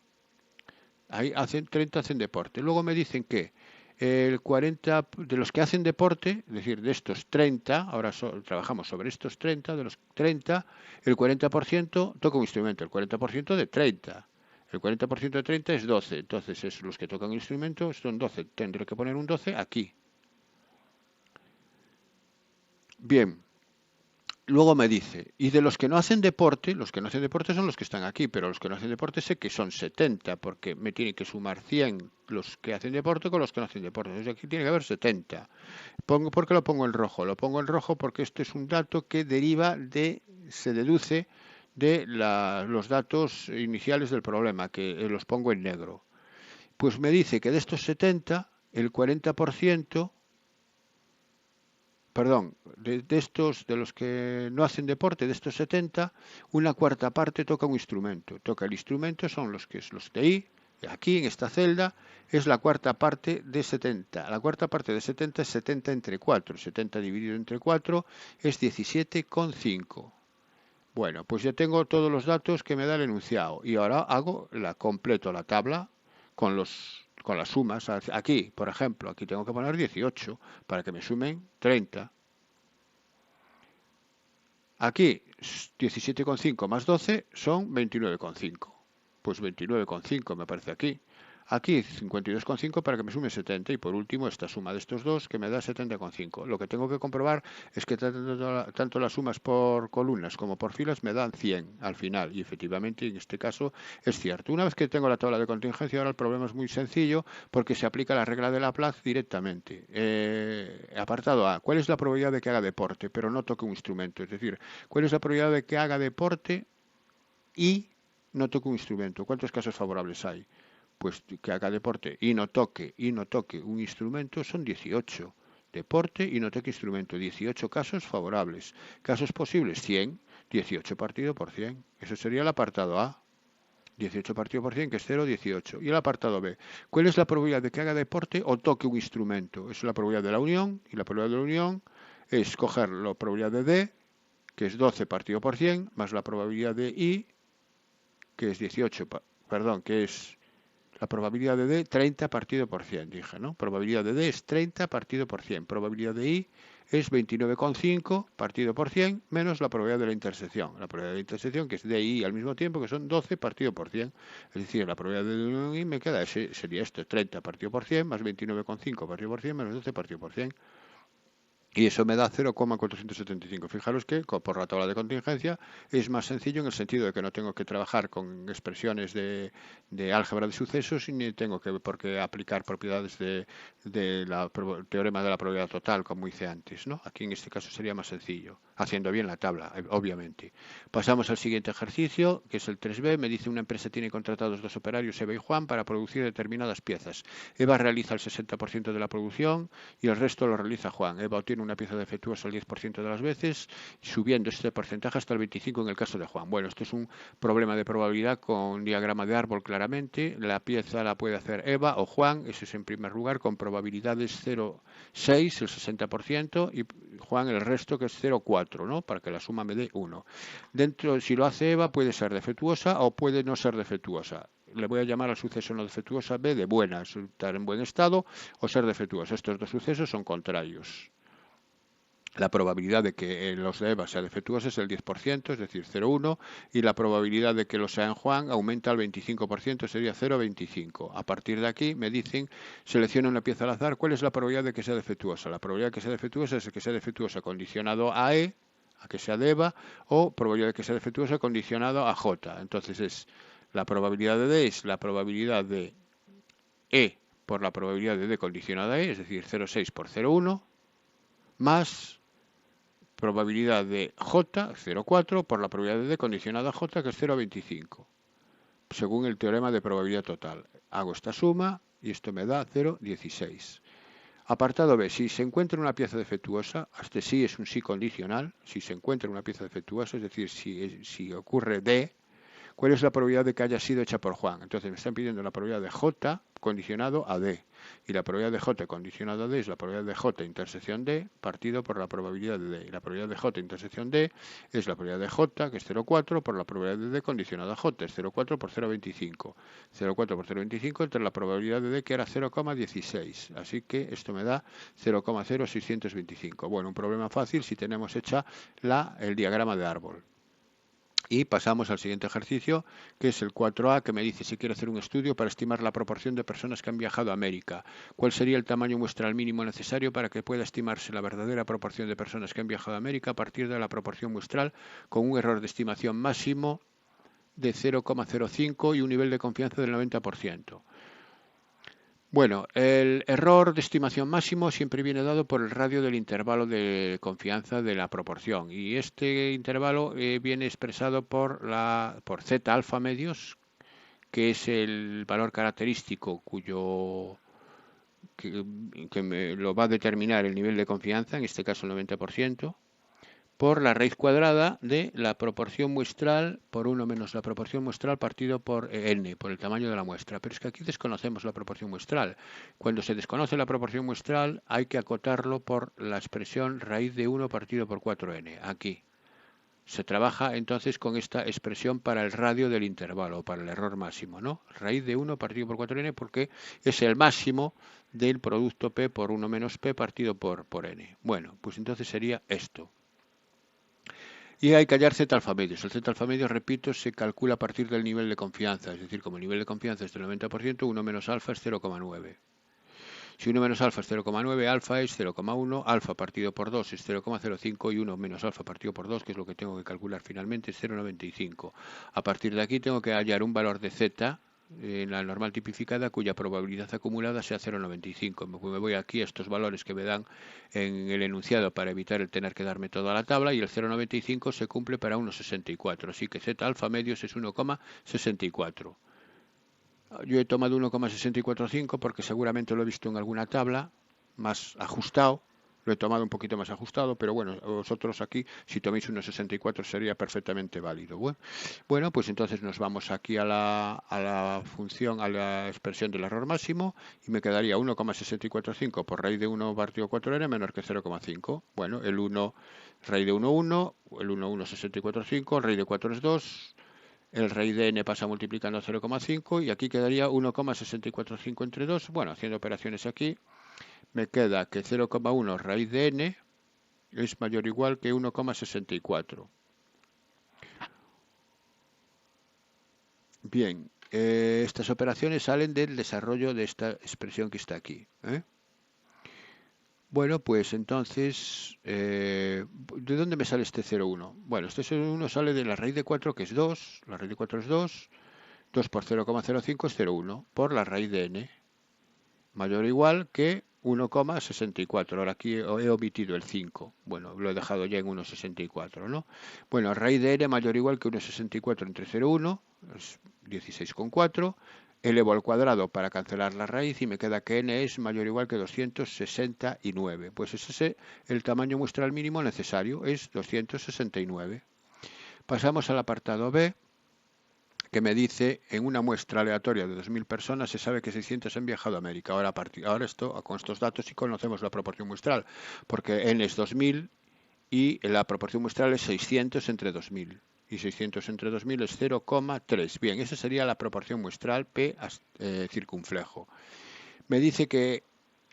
Ahí 30 hacen deporte. Luego me dicen que el 40 de los que hacen deporte, es decir, de estos 30, ahora trabajamos sobre estos 30, de los 30, el 40% toca un instrumento, el 40% de 30. El 40% de 30 es 12, entonces es los que tocan el instrumento, son 12, tendré que poner un 12 aquí. Bien. Luego me dice, y de los que no hacen deporte, los que no hacen deporte son los que están aquí, pero los que no hacen deporte sé que son 70, porque me tiene que sumar 100 los que hacen deporte con los que no hacen deporte. Entonces aquí tiene que haber 70. ¿Por qué lo pongo en rojo? Lo pongo en rojo porque este es un dato que se deduce de los datos iniciales del problema, que los pongo en negro. Pues me dice que de estos 70, el 40%... Perdón, de los que no hacen deporte, de estos 70, una cuarta parte toca un instrumento. Toca el instrumento, son los de I, Aquí en esta celda es la cuarta parte de 70. La cuarta parte de 70 es 70 entre 4. 70 dividido entre 4 es 17,5. Bueno, pues ya tengo todos los datos que me da el enunciado y ahora completo la tabla con las sumas. Aquí, por ejemplo, aquí tengo que poner 18 para que me sumen 30. Aquí 17,5 más 12 son 29,5. Pues 29,5 me aparece aquí. Aquí 52,5 para que me sume 70 y por último esta suma de estos dos que me da 70,5. Lo que tengo que comprobar es que tanto las sumas por columnas como por filas me dan 100 al final y efectivamente en este caso es cierto. Una vez que tengo la tabla de contingencia ahora el problema es muy sencillo porque se aplica la regla de Laplace directamente. Apartado A, ¿cuál es la probabilidad de que haga deporte pero no toque un instrumento? Es decir, ¿cuál es la probabilidad de que haga deporte y no toque un instrumento? ¿Cuántos casos favorables hay? Pues que haga deporte y no toque un instrumento son 18. Deporte y no toque instrumento, 18 casos favorables. Casos posibles, 100, 18 partido por 100. Eso sería el apartado A. 18 partido por 100, que es 0,18. Y el apartado B, ¿cuál es la probabilidad de que haga deporte o toque un instrumento? Es la probabilidad de la unión, y la probabilidad de la unión es coger la probabilidad de D, que es 12 partido por 100, más la probabilidad de I, que es 18, perdón, que es la probabilidad de D 30 partido por 100, dije, ¿no? Probabilidad de D es 30 partido por 100. Probabilidad de I es 29,5 partido por 100 menos la probabilidad de la intersección. La probabilidad de la intersección, que es D y I al mismo tiempo, que son 12 partido por 100. Es decir, la probabilidad de unión I me queda, sería esto, 30 partido por 100 más 29,5 partido por 100 menos 12 partido por 100. Y eso me da 0,475. Fijaros que por la tabla de contingencia es más sencillo en el sentido de que no tengo que trabajar con expresiones de álgebra de sucesos ni tengo por qué aplicar propiedades del teorema de la probabilidad total, como hice antes, ¿no? Aquí en este caso sería más sencillo, haciendo bien la tabla, obviamente. Pasamos al siguiente ejercicio, que es el 3b. Me dice una empresa tiene contratados dos operarios, Eva y Juan, para producir determinadas piezas. Eva realiza el 60% de la producción y el resto lo realiza Juan. Eva obtiene una pieza defectuosa el 10% de las veces, subiendo este porcentaje hasta el 25% en el caso de Juan. Bueno, esto es un problema de probabilidad con diagrama de árbol claramente. La pieza la puede hacer Eva o Juan, eso es en primer lugar, con probabilidades 0,6, el 60%, y Juan el resto, que es 0,4, ¿no? Para que la suma me dé 1. Dentro, si lo hace Eva, puede ser defectuosa o puede no ser defectuosa. Le voy a llamar al suceso no defectuosa B de buena, estar en buen estado o ser defectuosa. Estos dos sucesos son contrarios. La probabilidad de que los de Eva sea defectuosa es el 10%, es decir, 0,1, y la probabilidad de que lo sea en Juan aumenta al 25%, sería 0,25. A partir de aquí me dicen, selecciona una pieza al azar, ¿cuál es la probabilidad de que sea defectuosa? La probabilidad de que sea defectuosa es que sea defectuosa condicionado a E, a que sea de Eva, o probabilidad de que sea defectuosa condicionado a J. Entonces es la probabilidad de D es la probabilidad de E por la probabilidad de D condicionada a E, es decir, 0,6 por 0,1, más probabilidad de J, 0,4, por la probabilidad de D condicionada a J, que es 0,25, según el teorema de probabilidad total. Hago esta suma y esto me da 0,16. Apartado B, si se encuentra una pieza defectuosa, este sí es un sí condicional, si se encuentra una pieza defectuosa, es decir, si ocurre D, ¿cuál es la probabilidad de que haya sido hecha por Juan? Entonces me están pidiendo la probabilidad de J condicionado a D. Y la probabilidad de J condicionado a D es la probabilidad de J intersección D partido por la probabilidad de D. Y la probabilidad de J intersección D es la probabilidad de J, que es 0,4, por la probabilidad de D condicionada a J, es 0,4 por 0,25. 0,4 por 0,25 entre la probabilidad de D, que era 0,16. Así que esto me da 0,0625. Bueno, un problema fácil si tenemos hecha el diagrama de árbol. Y pasamos al siguiente ejercicio, que es el 4A, que me dice si quiero hacer un estudio para estimar la proporción de personas que han viajado a América. ¿Cuál sería el tamaño muestral mínimo necesario para que pueda estimarse la verdadera proporción de personas que han viajado a América a partir de la proporción muestral con un error de estimación máximo de 0,05 y un nivel de confianza del 90%? Bueno, el error de estimación máximo siempre viene dado por el radio del intervalo de confianza de la proporción y este intervalo viene expresado por z alfa medios, que es el valor característico que lo va a determinar el nivel de confianza, en este caso el 90%, por la raíz cuadrada de la proporción muestral por 1 menos la proporción muestral partido por n, por el tamaño de la muestra. Pero es que aquí desconocemos la proporción muestral. Cuando se desconoce la proporción muestral hay que acotarlo por la expresión raíz de 1 partido por 4n, aquí. Se trabaja entonces con esta expresión para el radio del intervalo, para el error máximo, ¿no? Raíz de 1 partido por 4n porque es el máximo del producto p por 1 menos p partido por n. Bueno, pues entonces sería esto. Y hay que hallar z alfa medios. El z alfa medios, repito, se calcula a partir del nivel de confianza. Es decir, como el nivel de confianza es del 90%, 1 menos alfa es 0,9. Si 1 menos alfa es 0,9, alfa es 0,1, alfa partido por 2 es 0,05 y 1 menos alfa partido por 2, que es lo que tengo que calcular finalmente, es 0,95. A partir de aquí tengo que hallar un valor de z en la normal tipificada cuya probabilidad acumulada sea 0,95. Me voy aquí a estos valores que me dan en el enunciado para evitar el tener que darme toda la tabla y el 0,95 se cumple para 1,64. Así que z alfa medios es 1,64. Yo he tomado 1,645 porque seguramente lo he visto en alguna tabla más ajustado. Lo he tomado un poquito más ajustado, pero bueno, vosotros aquí, si toméis 1,64 sería perfectamente válido. Bueno, pues entonces nos vamos aquí a la función, a la expresión del error máximo, y me quedaría 1,645 por raíz de 1 partido 4n menor que 0,5. Bueno, el 1, raíz de 1, 1, el 1, 1,645, raíz de 4 es 2. El raíz de n pasa multiplicando a 0,5 y aquí quedaría 1,645 entre 2. Bueno, haciendo operaciones aquí, me queda que 0,1 raíz de n es mayor o igual que 1,64. Bien, estas operaciones salen del desarrollo de esta expresión que está aquí. Bueno, pues entonces, ¿de dónde me sale este 0,1? Bueno, este 0,1 sale de la raíz de 4, que es 2. La raíz de 4 es 2. 2 por 0,05 es 0,1 por la raíz de n, mayor o igual que 1,64. Ahora aquí he omitido el 5. Bueno, lo he dejado ya en 1,64, ¿no? Bueno, raíz de n mayor o igual que 1,64 entre 0,1 es 16,4. Elevo al cuadrado para cancelar la raíz y me queda que n es mayor o igual que 269. Pues ese es el tamaño muestral mínimo necesario, es 269. Pasamos al apartado B, que me dice, en una muestra aleatoria de 2.000 personas se sabe que 600 han viajado a América. Ahora con estos datos sí conocemos la proporción muestral, porque n es 2.000 y la proporción muestral es 600 entre 2.000. Y 600 entre 2.000 es 0,3. Bien, esa sería la proporción muestral P circunflejo. Me dice que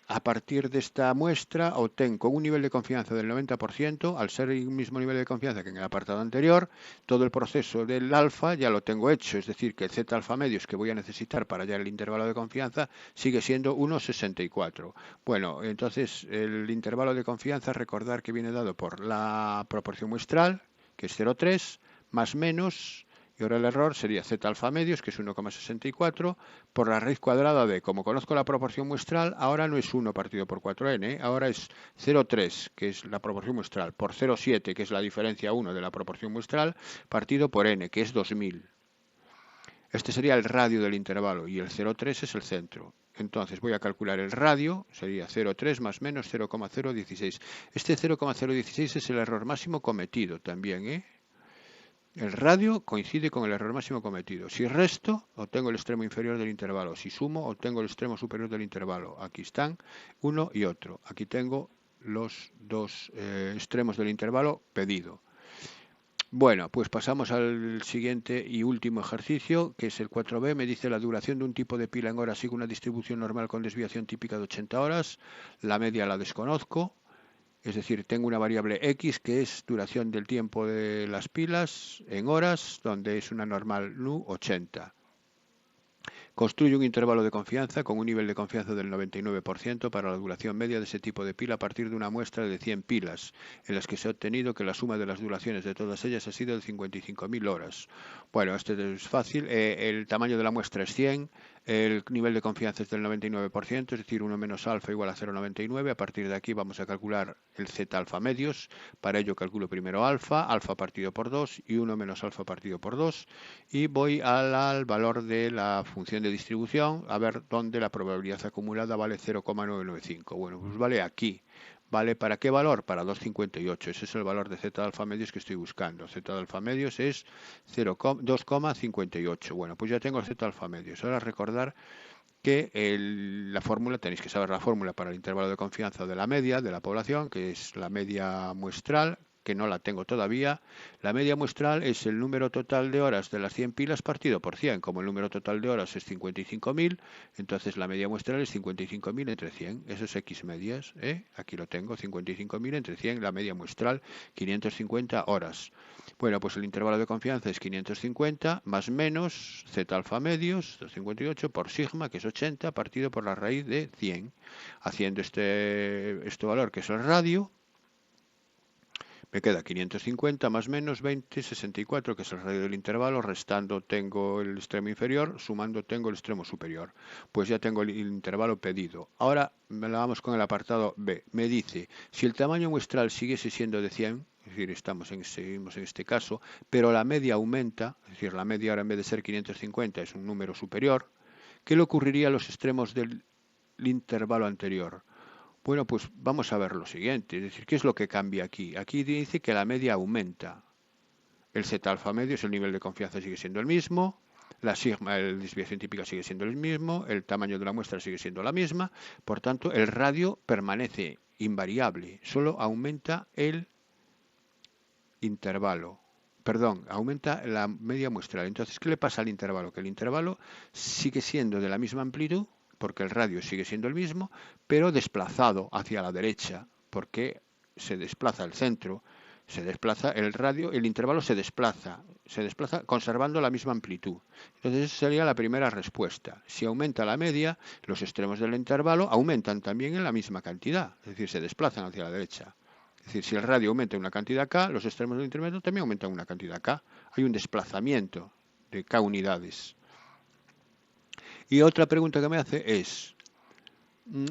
a partir de esta muestra obtengo un nivel de confianza del 90%, al ser el mismo nivel de confianza que en el apartado anterior, todo el proceso del alfa ya lo tengo hecho, es decir, que el z alfa medios que voy a necesitar para hallar el intervalo de confianza sigue siendo 1,64. Bueno, entonces el intervalo de confianza, recordar que viene dado por la proporción muestral, que es 0,3, más menos. Y ahora el error sería z alfa medios, que es 1,64, por la raíz cuadrada de, como conozco la proporción muestral, ahora no es 1 partido por 4n, ahora es 0,3, que es la proporción muestral, por 0,7, que es la diferencia 1 de la proporción muestral, partido por n, que es 2000. Este sería el radio del intervalo y el 0,3 es el centro. Entonces voy a calcular el radio, sería 0,3 más menos 0,016. Este 0,016 es el error máximo cometido también, El radio coincide con el error máximo cometido. Si resto, obtengo el extremo inferior del intervalo. Si sumo, obtengo el extremo superior del intervalo. Aquí están uno y otro. Aquí tengo los dos extremos del intervalo pedido. Bueno, pues pasamos al siguiente y último ejercicio, que es el 4b. Me dice la duración de un tipo de pila en horas sigue una distribución normal con desviación típica de 80 horas. La media la desconozco. Es decir, tengo una variable x que es duración del tiempo de las pilas en horas, donde es una normal nu 80. Construye un intervalo de confianza con un nivel de confianza del 99% para la duración media de ese tipo de pila a partir de una muestra de 100 pilas, en las que se ha obtenido que la suma de las duraciones de todas ellas ha sido de 55.000 horas. Bueno, esto es fácil. El tamaño de la muestra es 100. El nivel de confianza es del 99%, es decir, 1 menos alfa igual a 0,99. A partir de aquí vamos a calcular el z alfa medios. Para ello calculo primero alfa partido por 2 y 1 menos alfa partido por 2. Y voy al valor de la función de distribución, a ver dónde la probabilidad acumulada vale 0,995. Bueno, pues vale aquí. ¿Vale? ¿Para qué valor? Para 2,58. Ese es el valor de Z de alfa medios que estoy buscando. Z de alfa medios es 2,58. Bueno, pues ya tengo el Z de alfa medios. Ahora recordar que la fórmula, tenéis que saber la fórmula para el intervalo de confianza de la media de la población, que es la media muestral, que no la tengo todavía. La media muestral es el número total de horas de las 100 pilas partido por 100. Como el número total de horas es 55.000, entonces la media muestral es 55.000 entre 100. Eso es X medias. Aquí lo tengo, 55.000 entre 100, la media muestral, 550 horas. Bueno, pues el intervalo de confianza es 550 más menos Z alfa medios, 258 por sigma, que es 80, partido por la raíz de 100. Haciendo este valor, que es el radio, me queda 550 más menos 20, 64, que es el radio del intervalo. Restando tengo el extremo inferior, sumando tengo el extremo superior. Pues ya tengo el intervalo pedido. Ahora vamos con el apartado B. Me dice, si el tamaño muestral siguiese siendo de 100, es decir, seguimos en este caso, pero la media aumenta, es decir, la media ahora en vez de ser 550 es un número superior, ¿qué le ocurriría a los extremos del intervalo anterior? Bueno, pues vamos a ver lo siguiente, es decir, ¿qué es lo que cambia aquí? Aquí dice que la media aumenta. El Z alfa medio es el nivel de confianza, sigue siendo el mismo, la sigma, la desviación típica sigue siendo el mismo, el tamaño de la muestra sigue siendo la misma, por tanto el radio permanece invariable, solo aumenta el intervalo. Perdón, aumenta la media muestral. Entonces, ¿qué le pasa al intervalo? Que el intervalo sigue siendo de la misma amplitud, porque el radio sigue siendo el mismo, pero desplazado hacia la derecha, porque se desplaza el centro, se desplaza el radio, el intervalo se desplaza conservando la misma amplitud. Entonces, esa sería la primera respuesta. Si aumenta la media, los extremos del intervalo aumentan también en la misma cantidad, es decir, se desplazan hacia la derecha. Es decir, si el radio aumenta una cantidad K, los extremos del intervalo también aumentan una cantidad K. Hay un desplazamiento de K unidades. Y otra pregunta que me hace es,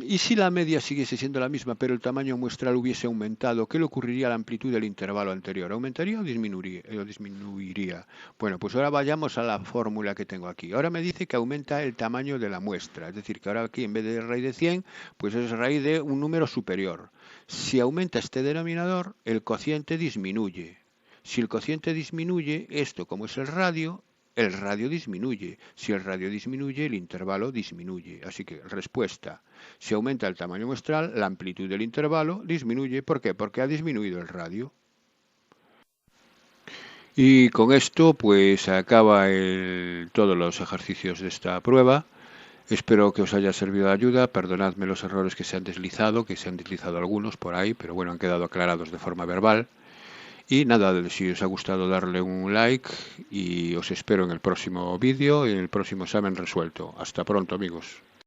¿y si la media siguiese siendo la misma, pero el tamaño muestral hubiese aumentado? ¿Qué le ocurriría a la amplitud del intervalo anterior? ¿Aumentaría o disminuiría? Bueno, pues ahora vayamos a la fórmula que tengo aquí. Ahora me dice que aumenta el tamaño de la muestra. Es decir, que ahora aquí en vez de raíz de 100, pues es raíz de un número superior. Si aumenta este denominador, el cociente disminuye. Si el cociente disminuye, esto como es el radio disminuye. Si el radio disminuye, el intervalo disminuye. Así que, respuesta, si aumenta el tamaño muestral, la amplitud del intervalo disminuye. ¿Por qué? Porque ha disminuido el radio. Y con esto, pues acaba todos los ejercicios de esta prueba. Espero que os haya servido de ayuda. Perdonadme los errores que se han deslizado algunos por ahí, pero bueno, han quedado aclarados de forma verbal. Y nada, si os ha gustado darle un like y os espero en el próximo vídeo y en el próximo examen resuelto. Hasta pronto, amigos.